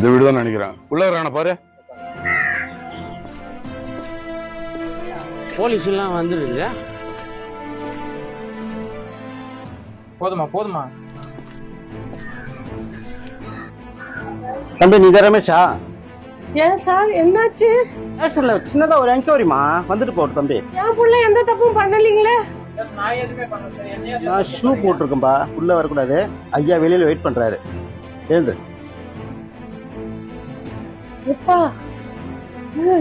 இந்த வீடு தான் நினைக்கிறேன். உள்ள இருக்கான பாரு. போலீஸ் எல்லாம் வந்துருங்க. போதுமா தம்பி நீ ரமேஷா? ஏன் சார் என்னாச்சு? ஸ்டேஷன்ல சின்னதா ஒரு என்கொயரிமா வந்துட்டு போட்டு தம்பி. என் புள்ள எந்த தப்பும் பண்ணலீங்களே. நான் எதுவுமே பண்ணல. நான் ஷூ போட்டிருக்கேன்பா, உள்ள வரக்கூடாது. ஐயா வெளியில வெயிட் பண்றாரு. எழுந்து. எப்பா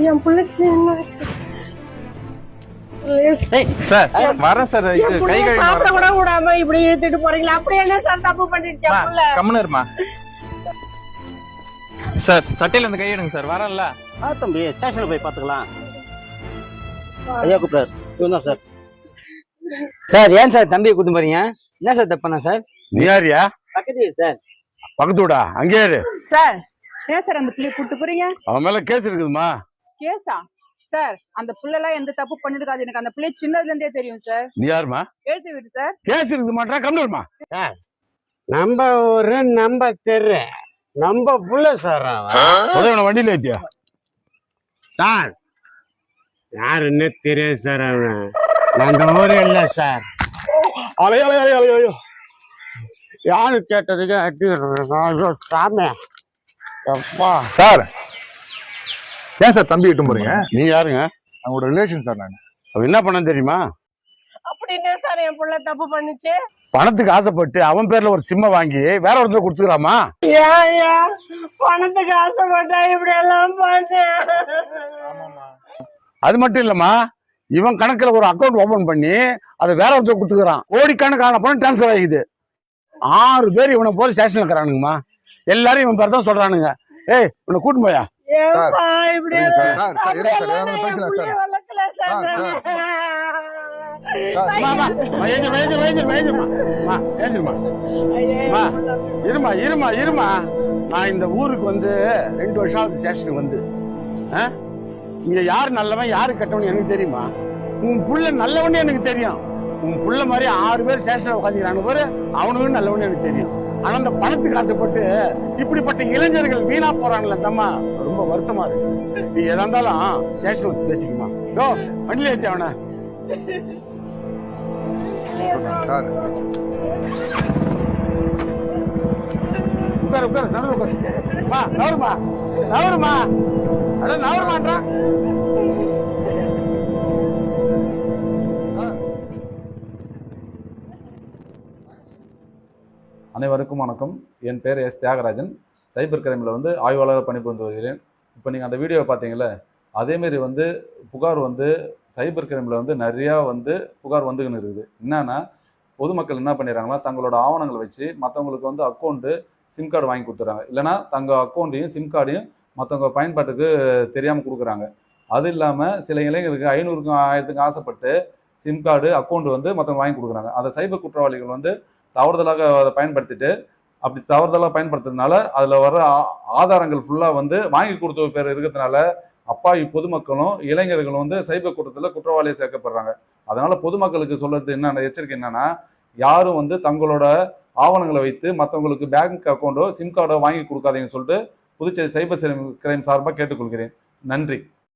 என் பிள்ளைக்கு என்ன சார் வரேன் சார். கை சாப்பிட கூட கூடாம இப்படி இழுத்துட்டு போறீங்களா? அப்படி என்ன சார் தப்பு பண்ணிருச்சா புள்ள? கம்முன்னு இருமா சார். சட்டையில இருந்து கை எடுங்க சார். வரேன்ல. தம்பி ஸ்டேஷன்ல போய் பாத்துக்கலாம். ஐயா கூப்பிடாரு. இவன் தான் சார். சார் ஏன் சார் தம்பியை கூட்டு போறீங்க? என்ன சார் தப்பானா சார்? நீ யாரியா? பக்கத்து சார். பக்கத்து விடா, அங்கே இரு. சார் ஏன் சார் அந்த பிள்ளைய கூட்டு போறீங்க? அவன் மேல கேஸ் இருக்குதுமா. கேஸா? சார் அந்த பிள்ளை எல்லாம் எந்த தப்பு பண்ணிருக்காது. எனக்கு அந்த பிள்ளை சின்னதுல இருந்தே தெரியும் சார். நீ யாருமா? எழுத்து விடு சார். கேஸ் இருக்குது மாட்டா, கம்மிடுமா. சார் நம்ம ஊரு நம்ம தெரு நம்ம புள்ள சார். அவன் வண்டியில ஏத்தியா? சார் யாருன்னு தெரியாது சார். அவன் அந்த ஊரு இல்ல சார். அலையோ யாரு கேட்டதுக்கு அடி சாமி. அப்பா சார் ஏன் சார் தம்பி விட்டு போறீங்க? நீ யாருங்க? அவங்களோட ரிலேஷன் சார். நான் அவன் என்ன பண்ண தெரியுமா? அப்படின்னு சார் என் புள்ள தப்பு பண்ணுச்சு. பணத்துக்கு ஆசைப்பட்டு அவன் பேர்ல ஒரு சிம்ம வாங்கி வேற ஒருத்தர் கொடுத்துக்கிறாமா. ஏன் பணத்துக்கு ஆசைப்பட்டா இப்படி எல்லாம் பண்ணு? அது மட்டும் இல்லம்மா, இவன் கணக்குல ஒரு அக்கௌண்ட் ஓபன் பண்ணி அதை வேற ஒருத்தர் கொடுத்துக்கிறான். கோடிக்கணக்கான பணம் டிரான்ஸ்பர் ஆகிது. 6 பேர் இவனை போல ஸ்டேஷன்ல இருக்கிறானுங்கம்மா. எல்லாரும் இவன் பேர் தான் சொல்றானுங்க. ஏய் இவனை கூட்டு போயா. ஏப்பா இப்படி எல்லாம் சார் பேசலாம் சார். வளர்க்கல சார். இருமா. நான் இந்த ஊருக்கு வந்து 2 வருஷம் ஆகுது ஸ்டேஷனுக்கு வந்து. இங்க யாரு நல்லவன் யாரு கெட்டவன் எனக்கு தெரியுமா? உன் புள்ள நல்லவனே எனக்கு தெரியும். உன் புள்ள மாதிரி 6 பேர் ஸ்டேஷன்ல உட்காந்துக்கிறானு பாரு, அவனுக்கு நல்லவனே எனக்கு தெரியும். ஆனா அந்த பணத்துக்கு ஆசைப்பட்டு இப்படிப்பட்ட இளைஞர்கள் வீணா போறாங்கல்ல தம்மா, ரொம்ப வருத்தமா இருக்கு. நீ எதா இருந்தாலும் ஸ்டேஷன் பேசிக்குமா. வண்டியில ஏத்தி அவன. சார் உட்காரு நவருமா. அட நவருமான்றா. அனைவருக்கும் வணக்கம். என் பேர் எஸ் தியாகராஜன். சைபர் கிரைமில் வந்து ஆய்வாளராக பணிபுரிந்து வருகிறேன். இப்போ நீங்கள் அந்த வீடியோவை பார்த்தீங்களே, அதேமாரி வந்து புகார் வந்து சைபர் கிரைமில் வந்து நிறையா வந்து புகார் வந்துக்கின்னு இருக்குது. என்னன்னா பொதுமக்கள் என்ன பண்ணிடுறாங்கன்னா, தங்களோட ஆவணங்களை வச்சு மற்றவங்களுக்கு வந்து அக்கௌண்ட்டு சிம் கார்டு வாங்கி கொடுத்துட்றாங்க. இல்லைனா தங்கள் அக்கௌண்ட்டையும் சிம் கார்டையும் மற்றவங்க பயன்பாட்டுக்கு தெரியாமல் கொடுக்குறாங்க. அது இல்லாமல் சில இளைஞருக்கு 500க்கும் 1000க்கும் ஆசைப்பட்டு சிம் கார்டு அக்கௌண்ட் வந்து மற்றவங்க வாங்கி கொடுக்குறாங்க. அதை சைபர் குற்றவாளிகள் வந்து தவறுதலாக அதை பயன்படுத்திட்டு, அப்படி தவறுதலாக பயன்படுத்துறதுனால அதில் வர ஆதாரங்கள் ஃபுல்லாக வந்து வாங்கி கொடுத்த பேர் இருக்கிறதுனால அப்பாவி பொதுமக்களும் இளைஞர்களும் வந்து சைபர் குற்றத்தில் குற்றவாளியை சேர்க்கப்படுறாங்க. அதனால பொதுமக்களுக்கு சொல்றது என்னென்ன எச்சரிக்கை என்னன்னா, யாரும் வந்து தங்களோட ஆவணங்களை வைத்து மற்றவங்களுக்கு பேங்க் அக்கௌண்டோ சிம் கார்டோ வாங்கி கொடுக்காதீங்கன்னு சொல்லிட்டு புதுச்சேரி சைபர் கிரைம் சார்பாக கேட்டுக்கொள்கிறேன். நன்றி.